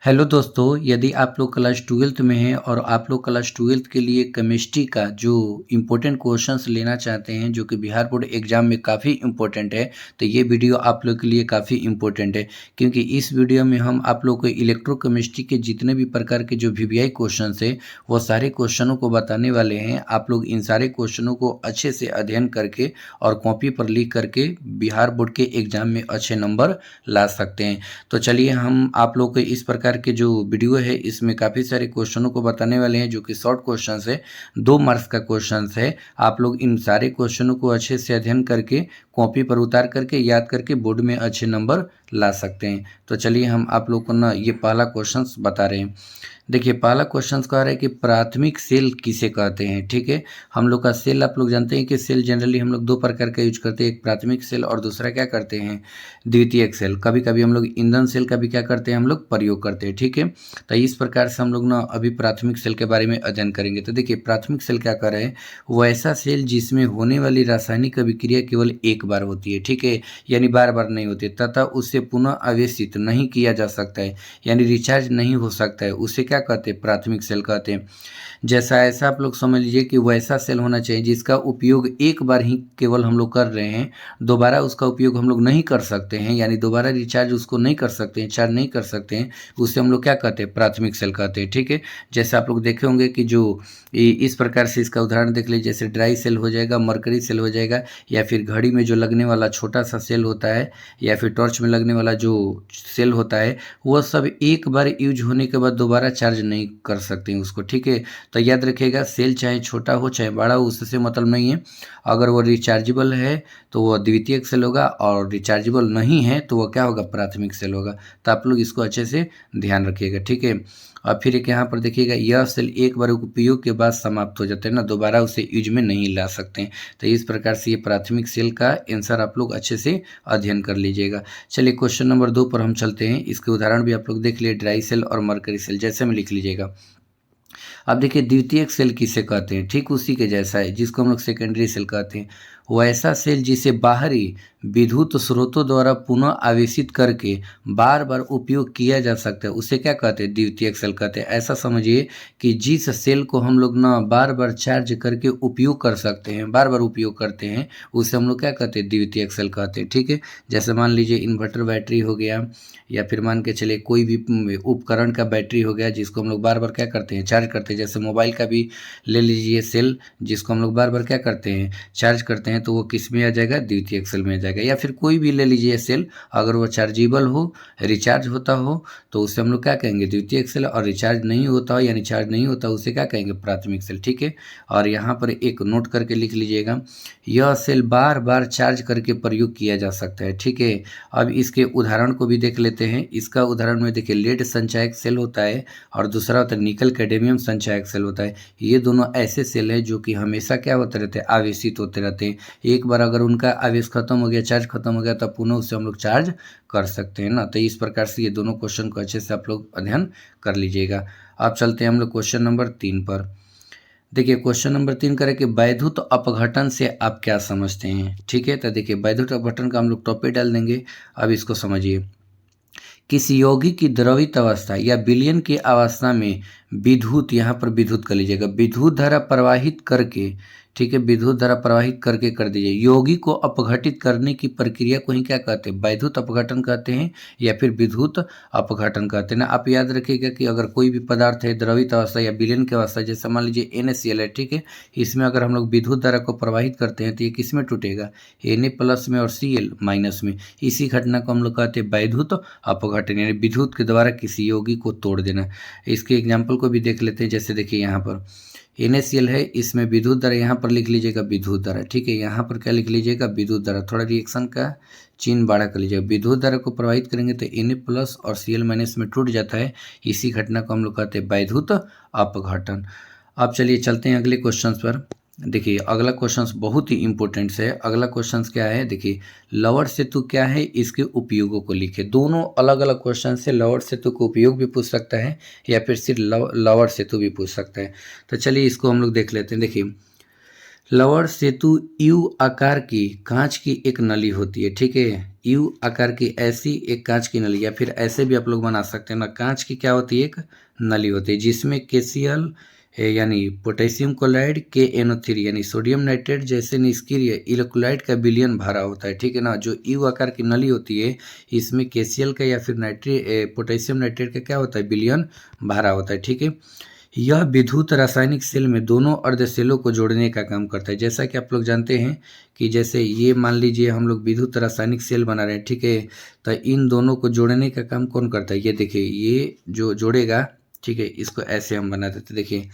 Hello दोस्तों, यदि आप लोग क्लास 12th में हैं और आप लोग क्लास 12th के लिए केमिस्ट्री का जो इम्पोर्टेंट क्वेश्चंस लेना चाहते हैं जो कि बिहार बोर्ड एग्जाम में काफ़ी इम्पोर्टेंट है, तो ये वीडियो आप लोग के लिए काफ़ी इम्पोर्टेंट है। क्योंकि इस वीडियो में हम आप लोग को इलेक्ट्रोकेमिस्ट्री के जितने भी प्रकार के जो वीवीआई क्वेश्चंस है वो सारे क्वेश्चनों को बताने वाले हैं। आप लोग इन सारे क्वेश्चनों को अच्छे से अध्ययन करके और कॉपी पर लिख करके बिहार बोर्ड के एग्जाम में अच्छे नंबर ला सकते हैं। तो चलिए हम आप लोग को इस प्रकार के जो वीडियो है इसमें काफ़ी सारे क्वेश्चनों को बताने वाले हैं जो कि शॉर्ट क्वेश्चंस है, 2 मार्क्स का क्वेश्चंस है। आप लोग इन सारे क्वेश्चनों को अच्छे से अध्ययन करके कॉपी पर उतार करके याद करके बोर्ड में अच्छे नंबर ला सकते हैं। तो चलिए हम आप लोग को ना ये पहला क्वेश्चंस बता रहे हैं। देखिए पहला क्वेश्चन कह रहा है कि प्राथमिक सेल किसे कहते हैं। ठीक है, हम लोग का सेल आप लोग जानते हैं कि सेल जनरली हम लोग 2 प्रकार का यूज करते हैं, एक प्राथमिक सेल और दूसरा क्या करते हैं, द्वितीयक सेल। कभी कभी हम लोग ईंधन सेल का भी क्या करते हैं, हम लोग प्रयोग करते हैं। ठीक है, तो इस प्रकार से हम लोग ना अभी प्राथमिक सेल के बारे में अध्ययन करेंगे। तो देखिए प्राथमिक सेल क्या कर रहे हैं, वो ऐसा सेल जिसमें होने वाली रासायनिक अभिक्रिया केवल एक बार होती है। ठीक है, यानी बार बार नहीं होती तथा उससे पुनः आवेशित नहीं किया जा सकता है, यानी रिचार्ज नहीं हो सकता है, उसे क्या कहते हैं, प्राथमिक सेल कहते हैं। जैसा ऐसा आप लोग समझ लीजिए कि वैसा सेल होना चाहिए जिसका उपयोग एक बार ही केवल हम लोग कर रहे हैं, दोबारा उसका उपयोग हम लोग नहीं कर सकते हैं, यानी दोबारा रिचार्ज उसको नहीं कर सकते हैं, चार्ज नहीं कर सकते हैं, उसे हम लोग क्या कहते हैं, प्राथमिक सेल कहते हैं। ठीक है, जैसे आप लोग देखे होंगे कि जो इस प्रकार से इसका उदाहरण देख लीजिए, जैसे ड्राई सेल हो जाएगा, मरकरी सेल हो जाएगा, या फिर घड़ी में जो लगने वाला छोटा सा सेल होता है, या फिर टॉर्च में लगने वाला जो सेल होता है, वह सब एक बार यूज होने के बाद दोबारा चार्ज नहीं कर सकते हैं उसको। ठीक है, तो याद रखिएगा सेल चाहे छोटा हो चाहे बड़ा हो उससे मतलब नहीं है। अगर वो रिचार्जेबल है तो वो द्वितीयक सेल होगा और रिचार्जेबल नहीं है तो वो क्या होगा, प्राथमिक सेल होगा। तो आप लोग इसको अच्छे से ध्यान रखिएगा। ठीक है, और फिर एक यहाँ पर देखिएगा, यह सेल एक बार उपयोग के बाद समाप्त हो जाता है ना, दोबारा उसे यूज में नहीं ला सकते हैं। तो इस प्रकार से ये प्राथमिक सेल का आंसर आप लोग अच्छे से अध्ययन कर लीजिएगा। चलिए क्वेश्चन नंबर 2 पर हम चलते हैं। इसके उदाहरण भी आप लोग देख लिए, ड्राई सेल और मरकरी सेल, जैसे में लिख लीजिएगा। अब देखिए द्वितीयक सेल किसे कहते हैं, ठीक उसी के जैसा है जिसको हम लोग सेकेंडरी सेल कहते हैं। वो ऐसा सेल जिसे बाहरी विद्युत स्रोतों द्वारा पुनः आवेशित करके बार बार उपयोग किया जा सकता है, उसे क्या कहते हैं, द्वितीयक सेल कहते हैं। ऐसा समझिए कि जिस सेल को हम लोग ना बार बार चार्ज करके उपयोग कर सकते हैं, बार बार उपयोग करते हैं, उसे हम लोग क्या कहते हैं, द्वितीयक सेल कहते हैं। ठीक है, जैसे मान लीजिए इन्वर्टर बैटरी हो गया, या फिर मान के चलिए कोई भी उपकरण का बैटरी हो गया जिसको हम लोग बार बार क्या करते हैं, चार्ज करते हैं। जैसे मोबाइल का भी ले लीजिए सेल, जिसको हम लोग बार बार क्या करते हैं, चार्ज करते हैं, तो वो किस में आ जाएगा, द्वितीयक सेल में आ जाएगा। या फिर कोई भी ले लीजिए सेल, अगर वो चार्जेबल हो, रिचार्ज होता हो, तो उसे हम लोग क्या कहेंगे, द्वितीयक सेल। और रिचार्ज नहीं होता हो यानी चार्ज नहीं होता, उसे क्या कहेंगे, प्राथमिक सेल। ठीक है, और यहाँ पर एक नोट करके लिख लीजिएगा, यह सेल बार बार चार्ज करके प्रयोग किया जा सकता है। ठीक है, अब इसके उदाहरण को भी देख लेते हैं। इसका उदाहरण में देखिए, लेड संचायक सेल होता है और दूसरा होता है निकल कैडमियम संचायक सेल होता है। ये दोनों ऐसे सेल हैं जो कि हमेशा क्या होते रहते हैं, आवेशित होते रहते हैं। एक बार अगर उनका आवेश खत्म हो गया, चार्ज खत्म हो गया, तब पुनः उससे हम लोग चार्ज कर सकते हैं ना। तो इस प्रकार से ये दोनों क्वेश्चन को अच्छे से आप लोग अध्ययन कर लीजिएगा। अब चलते हैं हम लोग क्वेश्चन नंबर 3 पर। देखिए क्वेश्चन नंबर 3 करें कि वैद्युत अपघटन से आप क्या समझते हैं। ठीक है, तो देखिए वैद्युत अपघटन का हम लोग टॉपिक डाल देंगे। अब इसको समझिए, किसी यौगिक की द्रवित अवस्था या विलयन की अवस्था में विद्युत, यहाँ पर विद्युत कर लीजिएगा, विद्युत धारा प्रवाहित करके, ठीक है, विद्युत धारा प्रवाहित करके कर दीजिए, यौगिक को अपघटित करने की प्रक्रिया को ही क्या कहते हैं, वैद्युत अपघटन कहते हैं या फिर विद्युत अपघटन कहते हैं ना। आप याद रखिएगा कि अगर कोई भी पदार्थ है द्रवित अवस्था या विलयन की अवस्था, जैसे मान लीजिए NaCl है, ठीक है, इसमें अगर हम लोग विद्युत धारा को प्रवाहित करते हैं तो ये किस में टूटेगा, Na प्लस में और Cl माइनस में। इसी घटना को हम लोग कहते हैं वैद्युत अपघटन, यानी विद्युत के द्वारा किसी यौगिक को तोड़ देना। इसके एग्जाम्पल को भी देख लेते हैं। जैसे देखिए यहाँ पर NaCl है, इसमें विद्युत धारा, यहाँ पर लिख लीजिएगा विद्युत धारा। ठीक है, यहाँ पर क्या लिख लीजिएगा, विद्युत धारा, थोड़ा रिएक्शन का चिन्ह बड़ा कर लीजिएगा। विद्युत धारा को प्रवाहित करेंगे तो Na प्लस और Cl माइनस में टूट जाता है। इसी घटना को हम लोग कहते हैं वैद्युत अपघटन। अब चलिए चलते हैं अगले क्वेश्चन पर। देखिए अगला क्वेश्चन बहुत ही इंपॉर्टेंट है। अगला क्वेश्चन क्या है, देखिए लवर सेतु क्या है, इसके उपयोगों को लिखे। दोनों अलग अलग क्वेश्चन से लवर सेतु का उपयोग भी पूछ सकता है या फिर सिर्फ लवर सेतु भी पूछ सकता है। तो चलिए इसको हम लोग देख लेते हैं। देखिए लवर सेतु यू आकार की कांच की एक नली होती है। ठीक है, यू आकार की ऐसी एक कांच की नली, या फिर ऐसे भी आप लोग बना सकते हैं ना, कांच की क्या होती है, एक नली होती है जिसमें KCl यानी पोटेशियम क्लोराइड KNO3 यानी सोडियम नाइट्रेट जैसे निष्क्रिय इलेक्ट्रोलाइट का विलयन भरा होता है, ठीक है ना। जो यू आकार की नली होती है इसमें KCl का या फिर पोटेशियम नाइट्रेट का क्या होता है, विलयन भरा होता है, ठीक है। यह विद्युत रासायनिक सेल में दोनों अर्धसेलों को जोड़ने का काम करता है। जैसा कि आप लोग जानते हैं कि जैसे ये मान लीजिए हम लोग विद्युत रासायनिक सेल बना रहे हैं, ठीक है, तो इन दोनों को जोड़ने का काम कौन करता है, ये देखिए, ये जो जोड़ेगा, ठीक है, इसको ऐसे हम बना देते, देखिए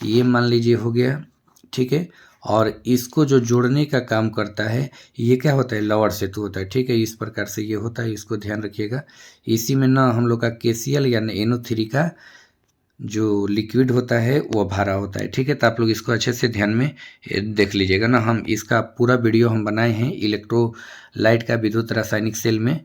ये मान लीजिए हो गया, ठीक है, और इसको जो जोड़ने का काम करता है ये क्या होता है, लवण सेतु होता है, ठीक है। इस प्रकार से ये होता है, इसको ध्यान रखिएगा। इसी में ना हम लोग का KCl यानी NO3 का जो लिक्विड होता है वो भरा होता है, ठीक है। तो आप लोग इसको अच्छे से ध्यान में देख लीजिएगा ना। हम इसका पूरा वीडियो हम बनाए हैं इलेक्ट्रोलाइट का विद्युत रासायनिक सेल में,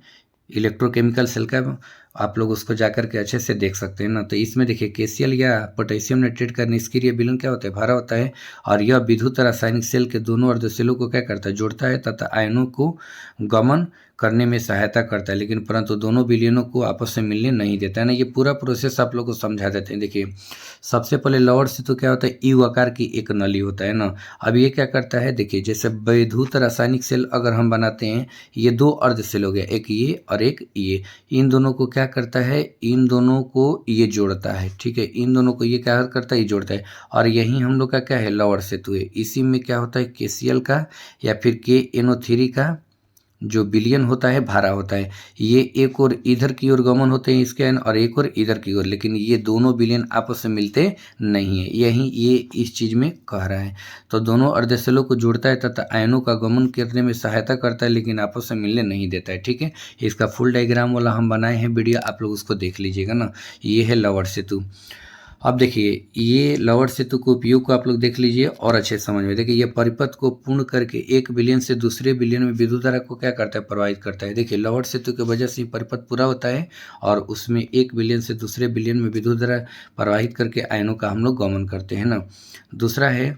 इलेक्ट्रोकेमिकल सेल का, आप लोग उसको जाकर के अच्छे से देख सकते हैं ना। तो इसमें देखिए KCl या पोटेशियम नाइट्रेट का निष्क्रिय विलयन क्या होता है, भरा होता है, और यह विद्युत रासायनिक सेल के दोनों अर्धसेलों को क्या करता है, जोड़ता है तथा आयनों को गमन करने में सहायता करता है, लेकिन परंतु दोनों विलयनों को आपस में मिलने नहीं देता है ना। ये पूरा प्रोसेस आप लोग को समझा देते हैं। देखिए सबसे पहले लवण सेतु क्या होता है, यू आकार की एक नली होता है ना। अब ये क्या करता है, देखिए जैसे विद्युत रासायनिक सेल अगर हम बनाते हैं, ये दो अर्धसेल हो गया, एक ये और एक ये, इन दोनों को क्या करता है, इन दोनों को ये जोड़ता है, ठीक है, इन दोनों को ये क्या करता है, ये जोड़ता है, और यही हम लोग का क्या है, लवण सेतु है। इसी में क्या होता है, KCl का या फिर KNO3 का जो विलयन होता है भरा होता है। ये एक और इधर की ओर गमन होते हैं इसके आयन, और एक और इधर की ओर, लेकिन ये दोनों विलयन आपस में मिलते नहीं है, यही ये इस चीज में कह रहा है। तो दोनों अर्धसेलों को जोड़ता है तथा आयनों का गमन करने में सहायता करता है, लेकिन आपस में मिलने नहीं देता है, ठीक है। इसका फुल डायग्राम वाला हम बनाए हैं वीडियो, आप लोग उसको देख लीजिएगा ना। ये है लवण सेतु। अब देखिए ये लवण सेतु के उपयोग को आप लोग देख लीजिए और अच्छे से समझ में। देखिए ये परिपथ को पूर्ण करके एक विलयन से दूसरे विलयन में विद्युत धारा को क्या करता है, प्रवाहित करता है। देखिए लवण सेतु की वजह से परिपथ पूरा होता है और उसमें एक विलयन से दूसरे विलयन में विद्युत धारा प्रवाहित करके आयनों का हम लोग गमन करते हैं ना। दूसरा है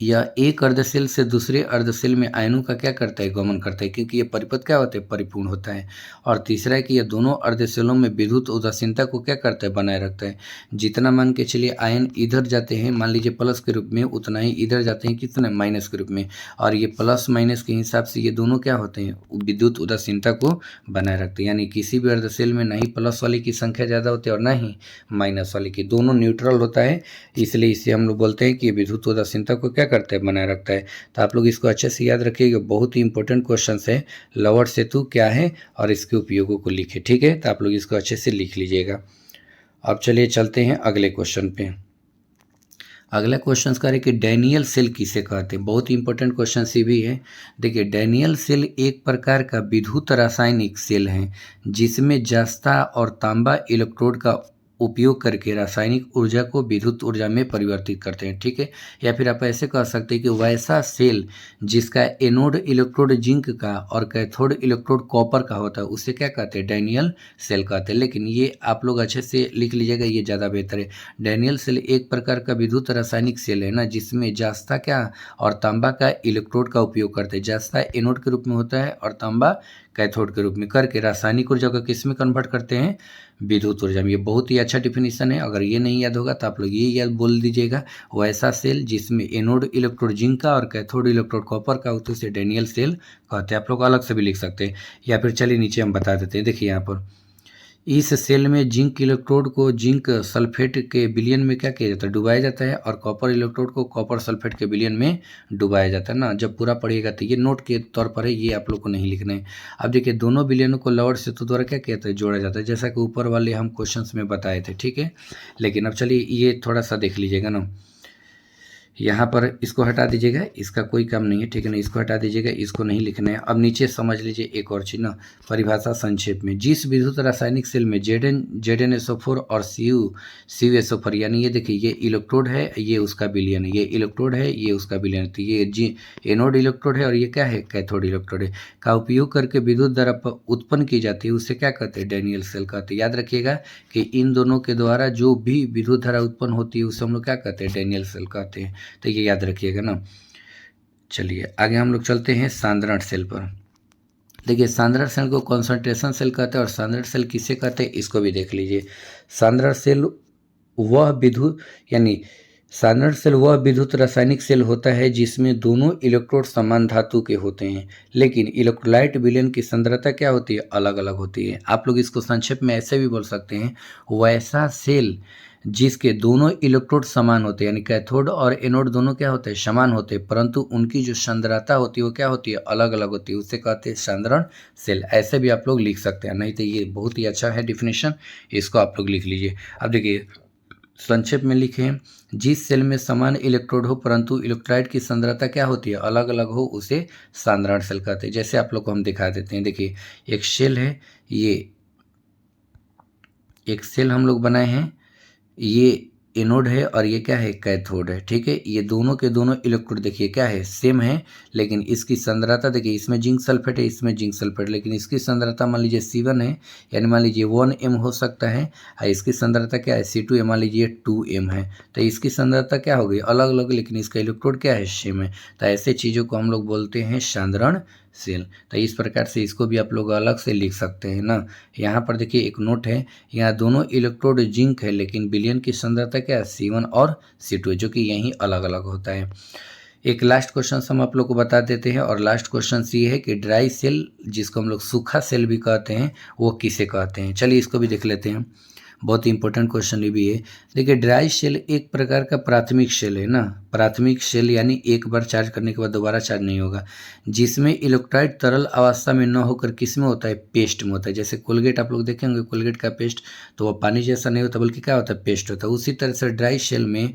या एक अर्धसेल से दूसरे अर्धसेल में आयनों का क्या करता है, गमन करता है, क्योंकि ये परिपथ क्या होता है, परिपूर्ण होता है। और तीसरा है कि यह दोनों अर्धसेलों में विद्युत उदासीनता को क्या करता है, बनाए रखता है। जितना मान के चलिए आयन इधर जाते हैं, मान लीजिए प्लस के रूप में, उतना ही इधर जाते हैं कितने, माइनस के रूप में, और ये प्लस माइनस के हिसाब से ये दोनों क्या होते हैं, विद्युत उदासीनता को बनाए रखते हैं। यानी किसी भी अर्धसेल में ना ही प्लस वाले की संख्या ज़्यादा होती है और ना ही माइनस वाले की, दोनों न्यूट्रल होता है, इसलिए इसे हम लोग बोलते हैं कि विद्युत उदासीनता को क्या करता है, बनाए रखता है। तो आप लोग इसको अच्छे से याद रखिएगा, बहुत ही इंपॉर्टेंट क्वेश्चन है। लवण सेतु क्या है और इसके उपयोगों को लिखे, ठीक है। तो आप लोग इसको अच्छे से लिख लीजिएगा। अब चलिए चलते हैं अगले क्वेश्चन पे। अगला क्वेश्चन करें कि डैनियल सेल किसे कहते हैं, बहुत ही इंपॉर्टेंट क्वेश्चन सी भी है। देखिए डैनियल सेल एक प्रकार का विद्युत रासायनिक सेल है जिसमें जस्ता और तांबा इलेक्ट्रोड का उपयोग करके रासायनिक ऊर्जा को विद्युत ऊर्जा में परिवर्तित करते हैं, ठीक है। या फिर आप ऐसे कह सकते हैं कि वैसा सेल जिसका एनोड इलेक्ट्रोड जिंक का और कैथोड इलेक्ट्रोड कॉपर का होता है उसे क्या कहते हैं, डैनियल सेल कहते हैं। लेकिन ये आप लोग अच्छे से लिख लीजिएगा, ये ज़्यादा बेहतर है। डैनियल सेल एक प्रकार का विद्युत रासायनिक सेल है ना, जिसमें जस्ता क्या और तांबा का इलेक्ट्रोड का उपयोग करते हैं। जस्ता एनोड के रूप में होता है और तांबा कैथोड के रूप में करके रासायनिक ऊर्जा को किस में कन्वर्ट करते हैं, विद्युत ऊर्जा में। ये बहुत ही अच्छा डिफिनीशन है, अगर ये नहीं याद होगा तो आप लोग ये याद बोल दीजिएगा, वैसा सेल जिसमें एनोड इलेक्ट्रोड जिंक का और कैथोड इलेक्ट्रोड कॉपर का होता है उसे डैनियल सेल कहते हैं। आप लोग अलग से भी लिख सकते हैं, या फिर चलिए नीचे हम बता देते हैं। देखिए यहाँ पर इस सेल में जिंक इलेक्ट्रोड को जिंक सल्फेट के विलयन में क्या किया जाता है, डुबाया जाता है, और कॉपर इलेक्ट्रोड को कॉपर सल्फेट के विलयन में डुबाया जाता है ना। जब पूरा पढ़िएगा तो ये नोट के तौर पर है, ये आप लोग को नहीं लिखना है। अब देखिए दोनों विलयनों को लवण सेतु द्वारा क्या किया जाता है, जोड़ा जाता है, जैसा कि ऊपर वाले हम क्वेश्चंस में बताए थे, ठीक है। लेकिन अब चलिए ये थोड़ा सा देख लीजिएगा ना, यहाँ पर इसको हटा दीजिएगा, इसका कोई काम नहीं है, ठीक है ना, इसको हटा दीजिएगा, इसको नहीं लिखना है। अब नीचे समझ लीजिए एक और चीज़ ना, परिभाषा संक्षेप में, जिस विद्युत रासायनिक सेल में ZnSO4 और CuSO4 यानी ये देखिए ये इलेक्ट्रोड है, ये उसका विलयन है, ये इलेक्ट्रोड है, ये उसका विलयन है, तो ये एनोड इलेक्ट्रोड है और ये क्या है, कैथोड इलेक्ट्रोड है, का उपयोग करके विद्युत धारा उत्पन्न की जाती है उसे क्या कहते हैं, डैनियल सेल कहते हैं। याद रखिएगा कि इन दोनों के द्वारा जो भी विद्युत धारा उत्पन्न होती है उसे हम लोग क्या कहते हैं, डैनियल सेल कहते हैं। तो ये याद रखिएगा ना। चलिए आगे हम लोग चलते हैं सांद्रण सेल पर। देखिए सांद्रण सेल को कॉन्सेंट्रेशन सेल कहते हैं और सांद्रण सेल किसे कहते हैं इसको भी देख लीजिए। सांद्रण सेल वह विद्युत यानी सांद्रण सेल वह विद्युत रासायनिक सेल होता है जिसमें दोनों इलेक्ट्रोड समान धातु के होते हैं, लेकिन इलेक्ट्रोलाइट विलयन की सांद्रता क्या होती है, अलग अलग होती है। आप लोग इसको संक्षेप में ऐसे भी बोल सकते हैं, वैसा सेल जिसके दोनों इलेक्ट्रोड समान होते हैं, यानी कैथोड और एनोड दोनों क्या होते हैं, समान होते हैं, परंतु उनकी जो सांद्रता होती है वो क्या होती है, अलग अलग होती है, उसे कहते हैं सांद्रण सेल। ऐसे भी आप लोग लिख सकते हैं, नहीं तो ये बहुत ही अच्छा है डिफिनेशन, इसको आप लोग लिख लीजिए। अब देखिए संक्षेप में लिखें, जिस सेल में समान इलेक्ट्रोड हो परंतु इलेक्ट्रोलाइट की सांद्रता क्या होती है, अलग अलग हो, उसे सांद्रण सेल कहते हैं। जैसे आप लोग को हम दिखा देते हैं, देखिए एक सेल है, ये एक सेल हम लोग बनाए हैं, ये एनोड है और ये क्या है, कैथोड है, ठीक है। ये दोनों के दोनों इलेक्ट्रोड देखिए क्या है, सेम है, लेकिन इसकी सांद्रता देखिए, इसमें जिंक सल्फेट है, इसमें जिंक सल्फेट, लेकिन इसकी सांद्रता मान लीजिए C1 है, यानी मान लीजिए 1m हो सकता है, और इसकी सांद्रता क्या है, C2 है, मान लीजिए 2m है, तो इसकी सांद्रता क्या हो गई, अलग अलग, लेकिन इसका इलेक्ट्रोड क्या है, सेम है। तो ऐसे चीज़ों को हम लोग बोलते हैं सांद्रण सेल। तो इस प्रकार से इसको भी आप लोग अलग से लिख सकते हैं ना। यहाँ पर देखिए एक नोट है, यहाँ दोनों इलेक्ट्रोड जिंक है, लेकिन विलयन की सांद्रता क्या है, C1 और C2, जो कि यहीं अलग अलग होता है। एक लास्ट क्वेश्चन हम आप लोग को बता देते हैं, और लास्ट क्वेश्चन ये है कि ड्राई सेल, जिसको हम लोग सूखा सेल भी कहते हैं, वो किसे कहते हैं। चलिए इसको भी देख लेते हैं, बहुत ही इंपॉर्टेंट क्वेश्चन ये भी है। देखिए ड्राई सेल एक प्रकार का प्राथमिक सेल है ना, प्राथमिक सेल यानी एक बार चार्ज करने के बाद दोबारा चार्ज नहीं होगा, जिसमें इलेक्ट्रोलाइट तरल अवस्था में न होकर किस में होता है, पेस्ट में होता है। जैसे कोलगेट आप लोग देखेंगे, कोलगेट का पेस्ट तो वो पानी जैसा नहीं होता, बल्कि क्या होता है, पेस्ट होता है। उसी तरह से ड्राई सेल में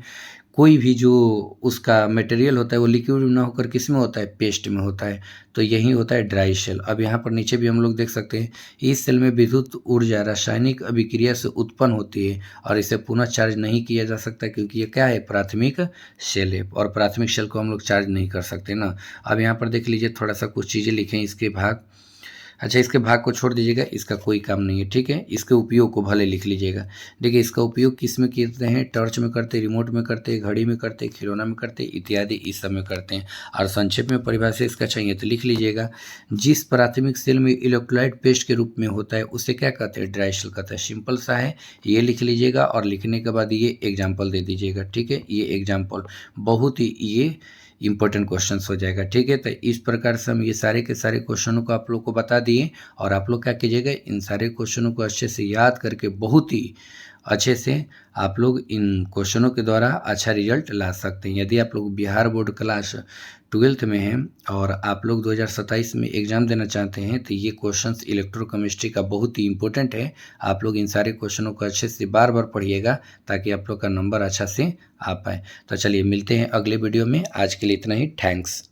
कोई भी जो उसका मटेरियल होता है वो लिक्विड ना होकर किस में होता है, पेस्ट में होता है, तो यही होता है ड्राई सेल। अब यहाँ पर नीचे भी हम लोग देख सकते हैं, इस सेल में विद्युत ऊर्जा रासायनिक अभिक्रिया से उत्पन्न होती है और इसे पुनः चार्ज नहीं किया जा सकता, क्योंकि ये क्या है, प्राथमिक सेल है, और प्राथमिक सेल को हम लोग चार्ज नहीं कर सकते ना। अब यहाँ पर देख लीजिए, थोड़ा सा कुछ चीज़ें लिखें इसके भाग। अच्छा इसके भाग को छोड़ दीजिएगा, इसका कोई काम नहीं है, ठीक है। इसके उपयोग को भले लिख लीजिएगा। देखिए इसका उपयोग किस में करते हैं, टॉर्च में करते हैं, रिमोट में करते हैं, घड़ी में करते हैं, खिलौना में करते हैं, इत्यादि इस सब में करते हैं। और संक्षेप में परिभाषा इसका चाहिए तो लिख लीजिएगा, जिस प्राथमिक सेल में इलेक्ट्रोलाइट पेस्ट के रूप में होता है उसे क्या कहते हैं, ड्राई सेल कहते हैं। सिंपल सा है, ये लिख लीजिएगा, और लिखने के बाद ये एग्जाम्पल दे दीजिएगा, ठीक है। ये एग्जाम्पल बहुत ही ये इंपॉर्टेंट क्वेश्चंस हो जाएगा, ठीक है। तो इस प्रकार से हम ये सारे के सारे क्वेश्चनों को आप लोग को बता दिए, और आप लोग क्या कीजिएगा, इन सारे क्वेश्चनों को अच्छे से याद करके बहुत ही अच्छे से आप लोग इन क्वेश्चनों के द्वारा अच्छा रिजल्ट ला सकते हैं। यदि आप लोग बिहार बोर्ड क्लास 12th में हैं और आप लोग 2027 में एग्ज़ाम देना चाहते हैं, तो ये क्वेश्चंस इलेक्ट्रोकेमिस्ट्री का बहुत ही इंपॉर्टेंट है। आप लोग इन सारे क्वेश्चनों को अच्छे से बार बार पढ़िएगा, ताकि आप लोग का नंबर अच्छा से आ पाए। तो चलिए मिलते हैं अगले वीडियो में, आज के लिए इतना ही, थैंक्स।